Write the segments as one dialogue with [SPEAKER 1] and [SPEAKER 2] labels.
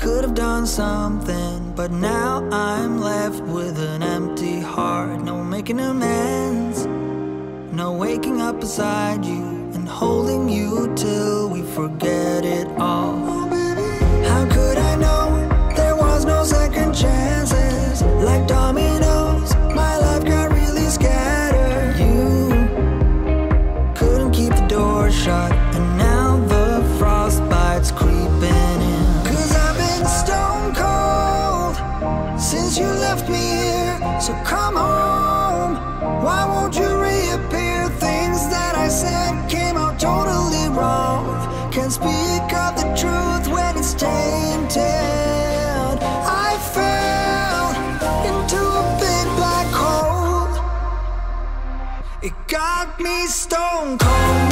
[SPEAKER 1] could have done something, but now I'm left with an empty heart. No making amends, no waking up beside you and holding you till we forget it all. How could I know there was no second chances? Like dominoes, my life got really scattered. You couldn't keep the door shut, and now the frostbite's creeping in. 'Cause I've been stone cold since you left me here. So come home, why won't you reappear? Things that I said came out totally wrong. Can't speak of the truth when it's tainted. I fell into a big black hole. It got me stone cold.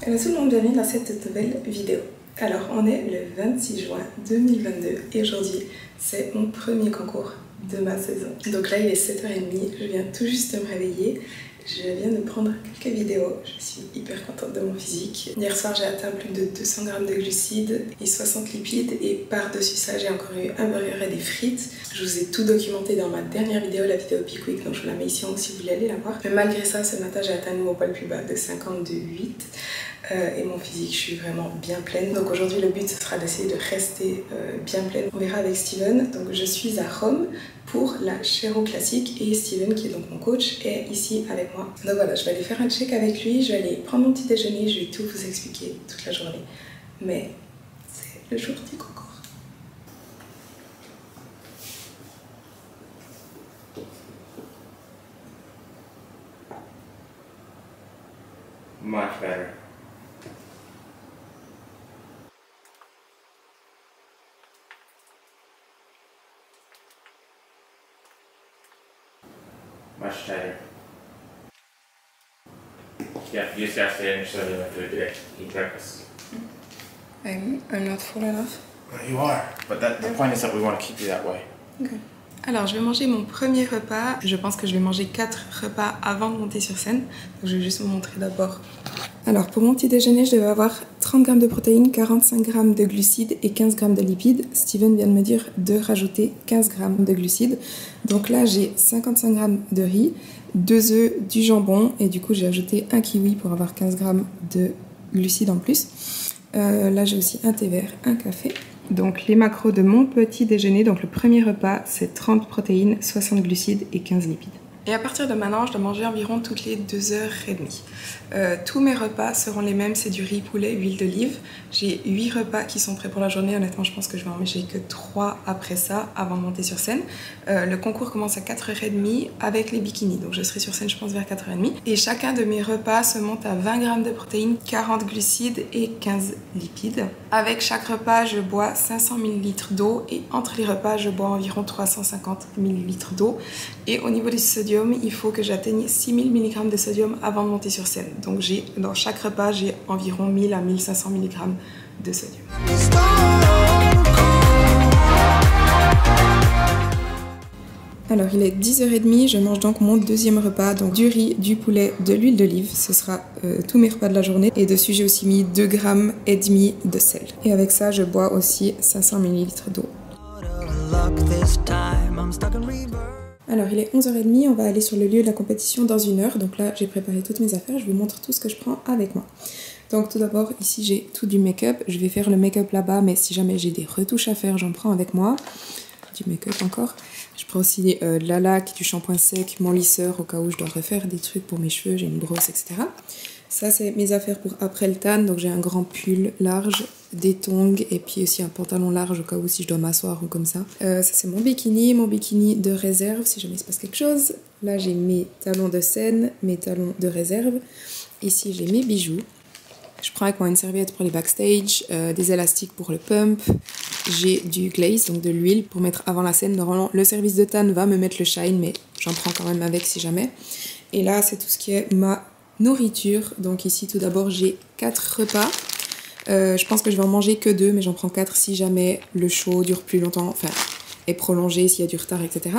[SPEAKER 2] Hello tout le monde, bienvenue dans cette nouvelle vidéo. Alors on est le 26 juin 2022 et aujourd'hui c'est mon premier concours de ma saison. Donc là il est 7h30, je viens tout juste de me réveiller, je viens de prendre quelques vidéos, je suis hyper contente de mon physique. Hier soir j'ai atteint plus de 200 grammes de glucides et 60 lipides et par-dessus ça j'ai encore eu un burger et des frites. Je vous ai tout documenté dans ma dernière vidéo, la vidéo Peak Week, donc je vous la mets ici si vous voulez aller la voir. Mais malgré ça, ce matin j'ai atteint un nouveau poids le plus bas de 52,8. Et mon physique, je suis vraiment bien pleine. Donc aujourd'hui le but ce sera d'essayer de rester bien pleine. On verra avec Steven. Donc je suis à Rome pour la Chéro Classique et Steven, qui est donc mon coach, est ici avec moi. Donc voilà, je vais aller faire un check avec lui, je vais aller prendre mon petit déjeuner, je vais tout vous expliquer toute la journée. Mais c'est le jour du concours.
[SPEAKER 3] Much better. Much tighter. Yeah, you just have to finish so you have to eat breakfast.
[SPEAKER 2] I'm not full enough.
[SPEAKER 3] Well, you are, but the point is that we want to keep you that way.
[SPEAKER 2] Okay. Alors je vais manger mon premier repas. Je pense que je vais manger 4 repas avant de monter sur scène. Donc je vais juste vous montrer d'abord. Alors pour mon petit déjeuner, je devais avoir 30 g de protéines, 45 g de glucides et 15 g de lipides. Steven vient de me dire de rajouter 15 g de glucides. Donc là j'ai 55 g de riz, 2 œufs, du jambon et du coup j'ai ajouté un kiwi pour avoir 15 g de glucides en plus. Là j'ai aussi un thé vert, un café. Donc les macros de mon petit déjeuner, donc le premier repas c'est 30 protéines, 60 glucides et 15 lipides. Et à partir de maintenant, je dois manger environ toutes les 2h30. Tous mes repas seront les mêmes, c'est du riz, poulet, huile d'olive. J'ai 8 repas qui sont prêts pour la journée. Honnêtement, je pense que je vais en manger que 3 après ça, avant de monter sur scène. Le concours commence à 4h30 avec les bikinis. Donc je serai sur scène, je pense, vers 4h30. Et chacun de mes repas se monte à 20 g de protéines, 40 glucides et 15 lipides. Avec chaque repas, je bois 500 ml d'eau et entre les repas, je bois environ 350 ml d'eau. Et au niveau du sodium, il faut que j'atteigne 6000 mg de sodium avant de monter sur scène. Donc dans chaque repas, j'ai environ 1000 à 1500 mg de sodium. Alors il est 10h30, je mange donc mon deuxième repas, donc du riz, du poulet, de l'huile d'olive. Ce sera tous mes repas de la journée. Et dessus j'ai aussi mis 2,5 g de sel. Et avec ça, je bois aussi 500 ml d'eau. Alors il est 11h30, on va aller sur le lieu de la compétition dans 1 heure. Donc là j'ai préparé toutes mes affaires, je vous montre tout ce que je prends avec moi. Donc tout d'abord ici j'ai tout du make-up, je vais faire le make-up là-bas, mais si jamais j'ai des retouches à faire, j'en prends avec moi. Du make-up encore. Je prends aussi de la laque, du shampoing sec, mon lisseur au cas où je dois refaire des trucs pour mes cheveux, j'ai une brosse, etc. Ça c'est mes affaires pour après le tan, donc j'ai un grand pull large, des tongs et puis aussi un pantalon large au cas où si je dois m'asseoir ou comme ça. Ça c'est mon bikini de réserve si jamais il se passe quelque chose. Là j'ai mes talons de scène, mes talons de réserve. Ici j'ai mes bijoux. Je prends avec moi une serviette pour les backstage, des élastiques pour le pump. J'ai du glaze, donc de l'huile pour mettre avant la scène. Normalement le service de tan va me mettre le shine mais j'en prends quand même avec si jamais. Et là c'est tout ce qui est ma nourriture. Donc ici tout d'abord j'ai 4 repas. Je pense que je vais en manger que 2, mais j'en prends 4 si jamais le show dure plus longtemps, enfin est prolongé, s'il y a du retard, etc.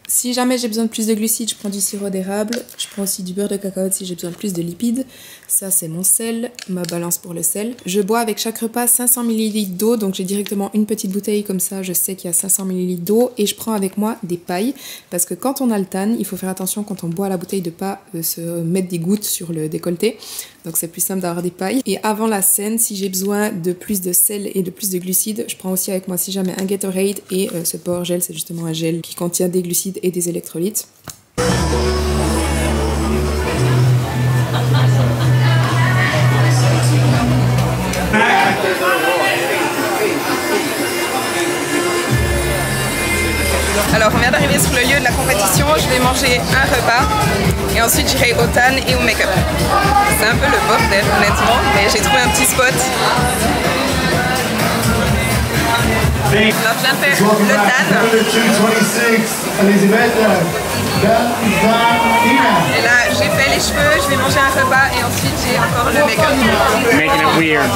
[SPEAKER 2] Si jamais j'ai besoin de plus de glucides, je prends du sirop d'érable. Je prends aussi du beurre de cacahuète si j'ai besoin de plus de lipides. Ça, c'est mon sel, ma balance pour le sel. Je bois avec chaque repas 500 ml d'eau. Donc, j'ai directement une petite bouteille comme ça. Je sais qu'il y a 500 ml d'eau. Et je prends avec moi des pailles. Parce que quand on altane, il faut faire attention quand on boit la bouteille de pas se mettre des gouttes sur le décolleté. Donc, c'est plus simple d'avoir des pailles. Et avant la scène, si j'ai besoin de plus de sel et de plus de glucides, je prends aussi avec moi si jamais un Gatorade. Et ce Power Gel, c'est justement un gel qui contient des glucides et des électrolytes. Alors on vient d'arriver sur le lieu de la compétition, je vais manger un repas et ensuite j'irai au tan et au make-up. C'est un peu le bordel honnêtement, mais j'ai trouvé un petit spot. Alors je viens de faire le tan. Et là j'ai fait les cheveux, je vais manger un repas et ensuite j'ai encore le make-up.
[SPEAKER 3] Making it weird.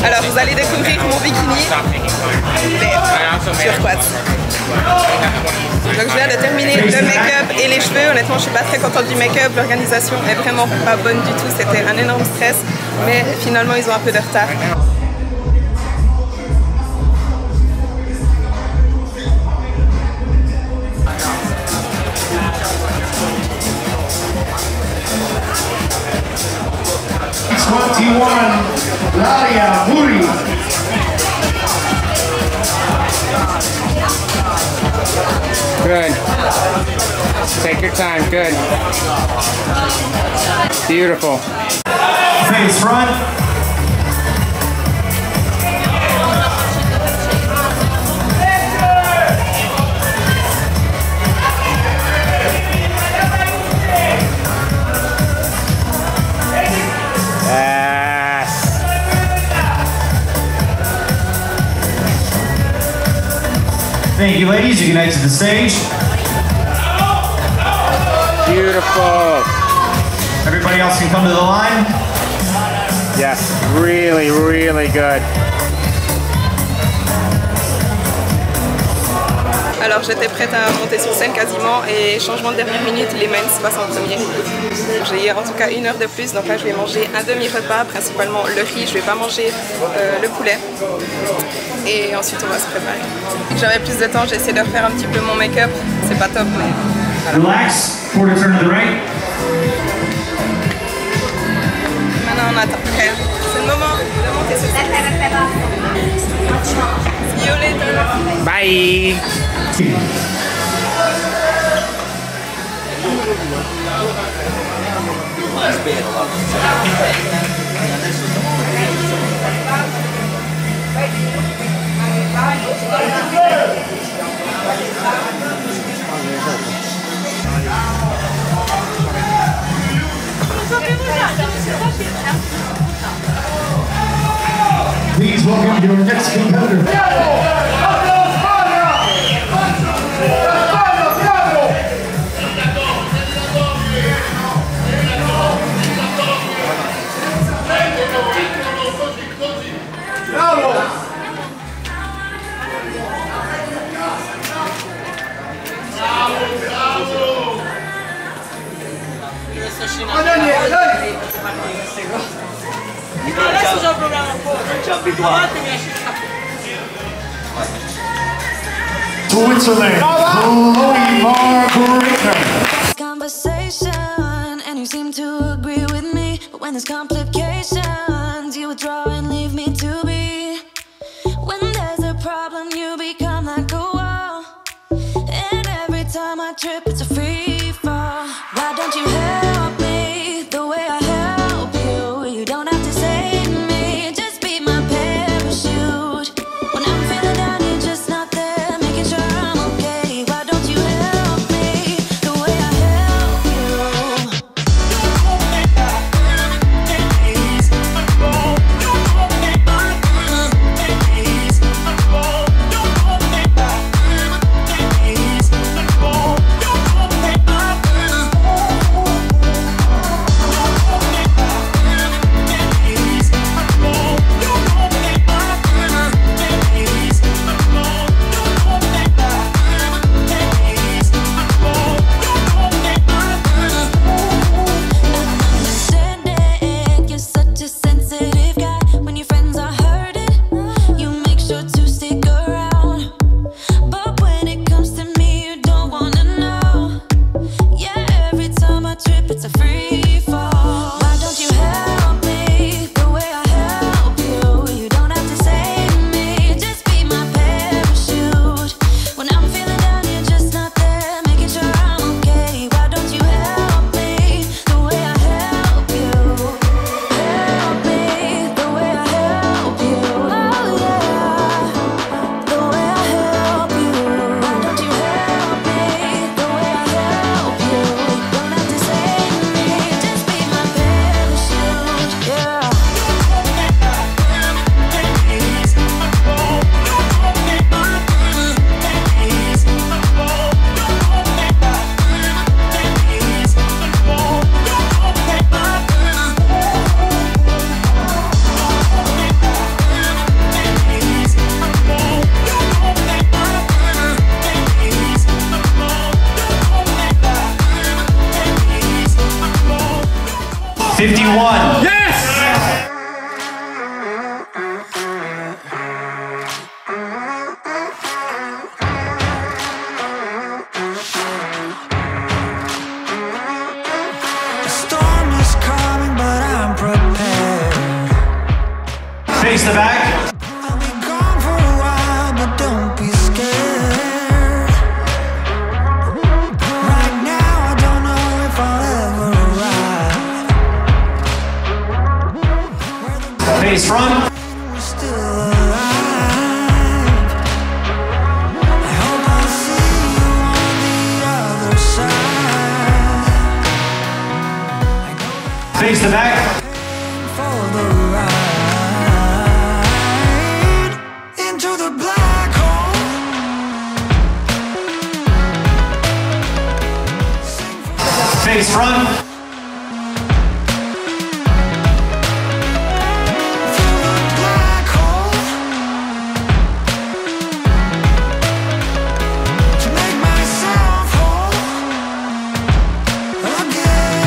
[SPEAKER 2] Alors vous allez découvrir mon bikini turquoise. Donc je viens de terminer le make-up et les cheveux. Honnêtement je suis pas très contente du make-up, l'organisation est vraiment pas bonne du tout, c'était un énorme stress, mais finalement ils ont un peu de retard.
[SPEAKER 4] Laria Muri.
[SPEAKER 3] Good. Take your time. Good. Beautiful.
[SPEAKER 4] Face front. Thank you, ladies. You can exit the stage.
[SPEAKER 3] Beautiful.
[SPEAKER 4] Everybody else can come to the line.
[SPEAKER 3] Yes, really, really good.
[SPEAKER 2] Alors j'étais prête à monter sur scène quasiment et changement de dernière minute, les mains se passent en premier. J'ai en tout cas 1 heure de plus, donc là je vais manger un demi-repas, principalement le riz, je vais pas manger le poulet. Et ensuite on va se préparer. J'avais plus de temps, j'ai essayé de refaire un petit peu mon make-up, c'est pas top mais voilà.
[SPEAKER 4] Relax, quarter turn to the right.
[SPEAKER 2] Maintenant on attend. C'est le moment de monter sur scène. See you later.
[SPEAKER 3] Bye.
[SPEAKER 4] Please welcome your next competitor. Switzerland, Chloe Margaret.
[SPEAKER 5] Conversation, and you seem to agree with me. But when there's complications, you withdraw and leave me to be. When there's a problem, you become like a wall. And every time I trip, it's a free fall. Why don't you help me the way I help you? You don't have to save me, just be my parachute. When I'm feeling down, you're just not there, making sure I'm okay. Why don't you help me the way I help you? a free fall. Why don't you help me the way I help you? You don't have to save me, just be my parachute. When I'm feeling down, you're just not there, making sure I'm okay. Why don't you help me the way I help you? Help me the way I help you. Oh yeah, the way I help you. Why don't you help me the way I help you? Don't have to save me, just be my parachute. Yeah.
[SPEAKER 4] Yes!
[SPEAKER 1] The storm is coming, but I'm prepared.
[SPEAKER 4] Face the back.
[SPEAKER 1] I'll be gone for a while, but don't be scared. Right now, I don't know if I'll ever arrive.
[SPEAKER 4] Face front.
[SPEAKER 1] We're still alive. I hope I'll see you on the other side.
[SPEAKER 4] Face the back.
[SPEAKER 1] For the ride into the black hole.
[SPEAKER 4] Face front.
[SPEAKER 1] Through the black hole to make myself whole again.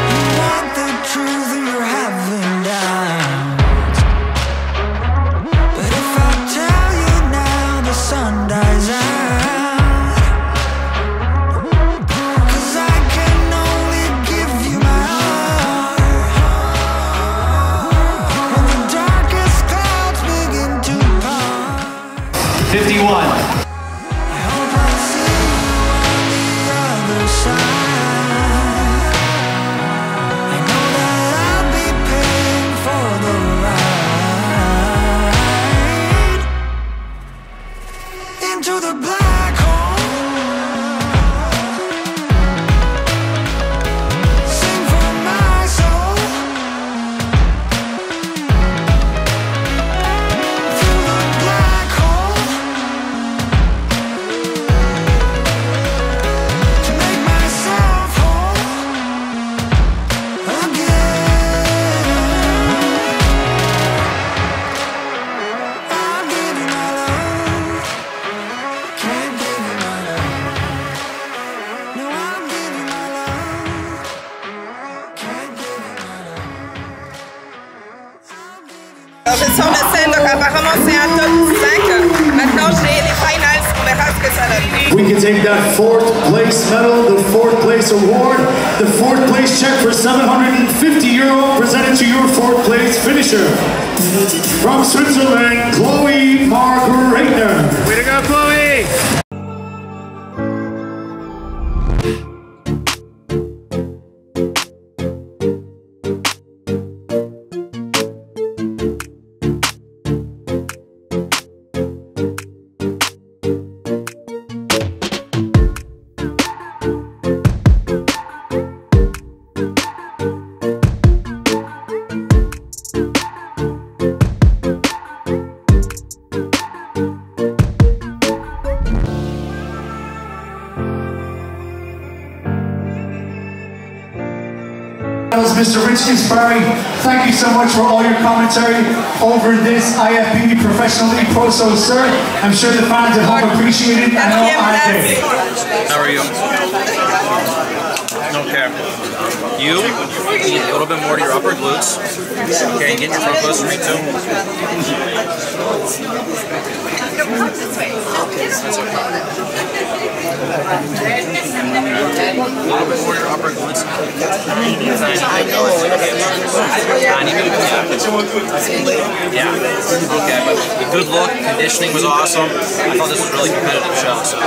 [SPEAKER 1] You want the truth and you're having doubts, but if I tell you now, the sun dies out. 'Cause I can only give you my heart when the darkest clouds begin to part.
[SPEAKER 4] 51.
[SPEAKER 1] I hope I'll see you on the other side. I know that I'll be paying for the ride into the black hole. Sing for my soul through the black hole to make myself whole again. I'll give you my love, can't give you my love. No, I'll give you my love, can't give you my love.
[SPEAKER 6] Alors, je sors de scène, donc apparemment c'est un top 5. Maintenant j'ai les finals, on verra ce que ça donne.
[SPEAKER 4] We can take that 4th place medal, the 4th place award, the 4th place check for €750 presented to your 4th place finisher. From Switzerland, Chloe Margreitner. Way to go, Chloe! Mr. Rich Inspari, thank you so much for all your commentary over this IFBB Professional League Pro. So, sir, I'm sure the fans at home appreciate it. I know I did.
[SPEAKER 7] How are you? Okay. You need a little bit more to your upper glutes. Okay, get your front close to me too. little bit more your upper glutes. Yeah. Okay, but the good look, conditioning was awesome. I thought this was a really competitive show. So.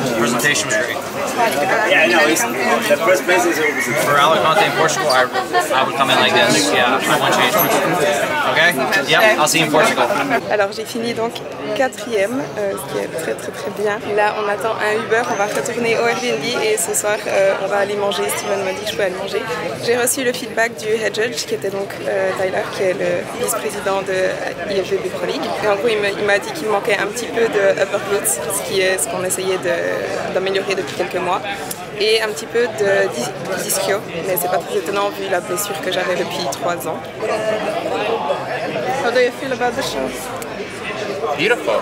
[SPEAKER 7] The presentation was great.
[SPEAKER 8] Yeah, no, the first place is
[SPEAKER 7] for Alicante in Portugal. I would come in like this. Yeah, I won't change much. Okay? Yep, I'll see you in Portugal.
[SPEAKER 2] Alors j'ai fini donc 4e, ce qui est très bien. Là on attend un Uber, on va retourner au Airbnb et ce soir on va aller manger. Steven m'a dit que je peux aller manger. J'ai reçu le feedback du head judge qui était donc Tyler, qui est le vice-président de IFBB Pro League. Et en gros il m'a dit qu'il manquait un petit peu de upper glutes, ce qui est ce qu'on essayait d'améliorer depuis quelques mois. Et un petit peu de d'ischio, mais c'est pas très étonnant vu la blessure que j'avais depuis 3 ans. How do you feel about the show?
[SPEAKER 9] Beautiful.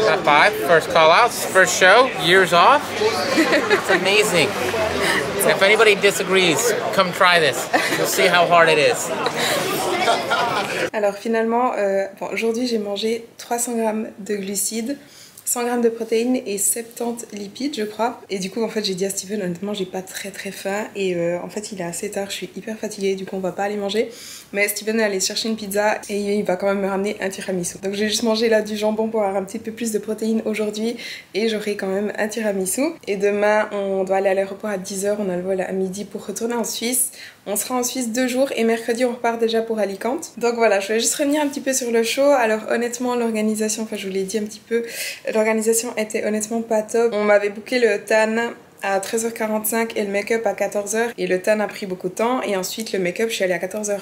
[SPEAKER 9] Top 5, first call outs, first show, years off. It's amazing. If anybody disagrees, come try this. You'll see how hard it is.
[SPEAKER 2] Alors finalement, aujourd'hui j'ai mangé 300 grammes de glucides, 100 grammes de protéines et 70 lipides je crois. Et du coup en fait j'ai dit à Steven honnêtement j'ai pas très faim et en fait il est assez tard, je suis hyper fatiguée, du coup on va pas aller manger. Mais Steven est allé chercher une pizza et il va quand même me ramener un tiramisu. Donc j'ai juste mangé là du jambon pour avoir un petit peu plus de protéines aujourd'hui et j'aurai quand même un tiramisu. Et demain on doit aller à l'aéroport à 10h, on a le vol à midi pour retourner en Suisse. On sera en Suisse 2 jours et mercredi on repart déjà pour Alicante. Donc voilà, je vais juste revenir un petit peu sur le show. Alors honnêtement l'organisation, enfin je vous l'ai dit un petit peu, l'organisation était honnêtement pas top. On m'avait booké le tan à 13h45 et le make-up à 14h et le tan a pris beaucoup de temps et ensuite le make-up je suis allée à 14h20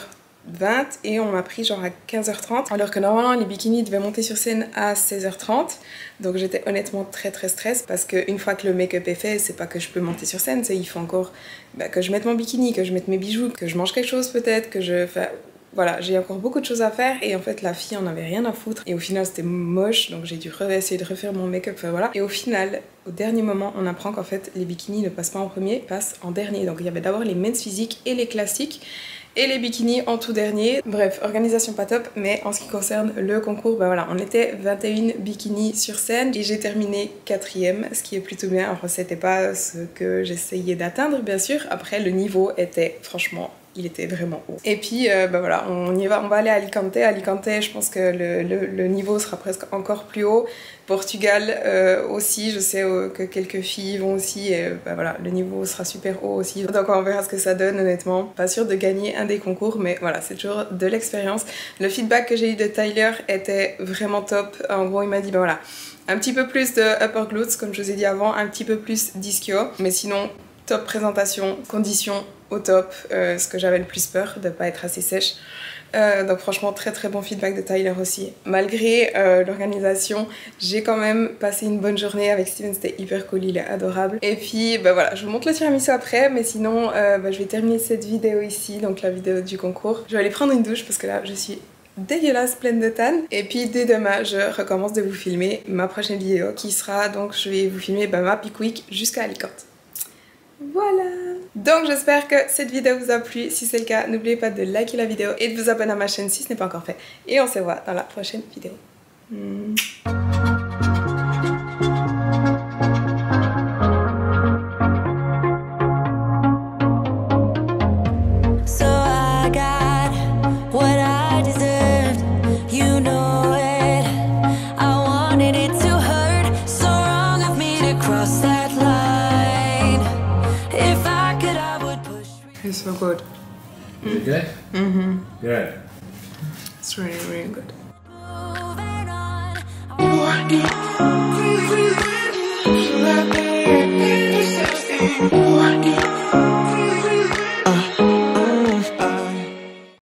[SPEAKER 2] et on m'a pris genre à 15h30 alors que normalement les bikinis devaient monter sur scène à 16h30. Donc j'étais honnêtement très stress parce qu'une fois que le make-up est fait, c'est pas que je peux monter sur scène, c'est il faut encore que je mette mon bikini, que je mette mes bijoux, que je mange quelque chose peut-être, que je... Enfin, voilà, j'ai encore beaucoup de choses à faire et en fait la fille en avait rien à foutre et au final c'était moche donc j'ai dû essayer de refaire mon make-up, enfin voilà. Et au final, au dernier moment, on apprend qu'en fait les bikinis ne passent pas en premier, passent en dernier. Donc il y avait d'abord les men's physiques et les classiques et les bikinis en tout dernier. Bref, organisation pas top, mais en ce qui concerne le concours, ben voilà, on était 21 bikinis sur scène et j'ai terminé 4e, ce qui est plutôt bien. Enfin, c'était pas ce que j'essayais d'atteindre, bien sûr. Après, le niveau était franchement... il était vraiment haut. Et puis bah voilà, on y va, on va aller à Alicante. Alicante, je pense que le niveau sera presque encore plus haut. Portugal aussi, je sais que quelques filles vont aussi et bah voilà, le niveau sera super haut aussi. Donc on verra ce que ça donne honnêtement. Pas sûre de gagner un des concours, mais voilà, c'est toujours de l'expérience. Le feedback que j'ai eu de Tyler était vraiment top. En gros, il m'a dit bah voilà, un petit peu plus de upper glutes, comme je vous ai dit avant, un petit peu plus d'ischio, mais sinon top présentation, conditions au top, ce que j'avais le plus peur de ne pas être assez sèche. Donc franchement très bon feedback de Tyler aussi. Malgré l'organisation, j'ai quand même passé une bonne journée avec Steven, c'était hyper cool, il est adorable. Et puis bah voilà, je vous montre le tiramisu après, mais sinon je vais terminer cette vidéo ici, donc la vidéo du concours. Je vais aller prendre une douche parce que là je suis dégueulasse, pleine de tan. Et puis dès demain je recommence de vous filmer ma prochaine vidéo qui sera donc je vais vous filmer ma Peak Week jusqu'à Alicante. Voilà. Donc j'espère que cette vidéo vous a plu. Si c'est le cas, n'oubliez pas de liker la vidéo et de vous abonner à ma chaîne si ce n'est pas encore fait. Et on se voit dans la prochaine vidéo. It's so good.
[SPEAKER 10] Is it good?
[SPEAKER 2] Mm-hmm.
[SPEAKER 10] Good.
[SPEAKER 2] It's really good.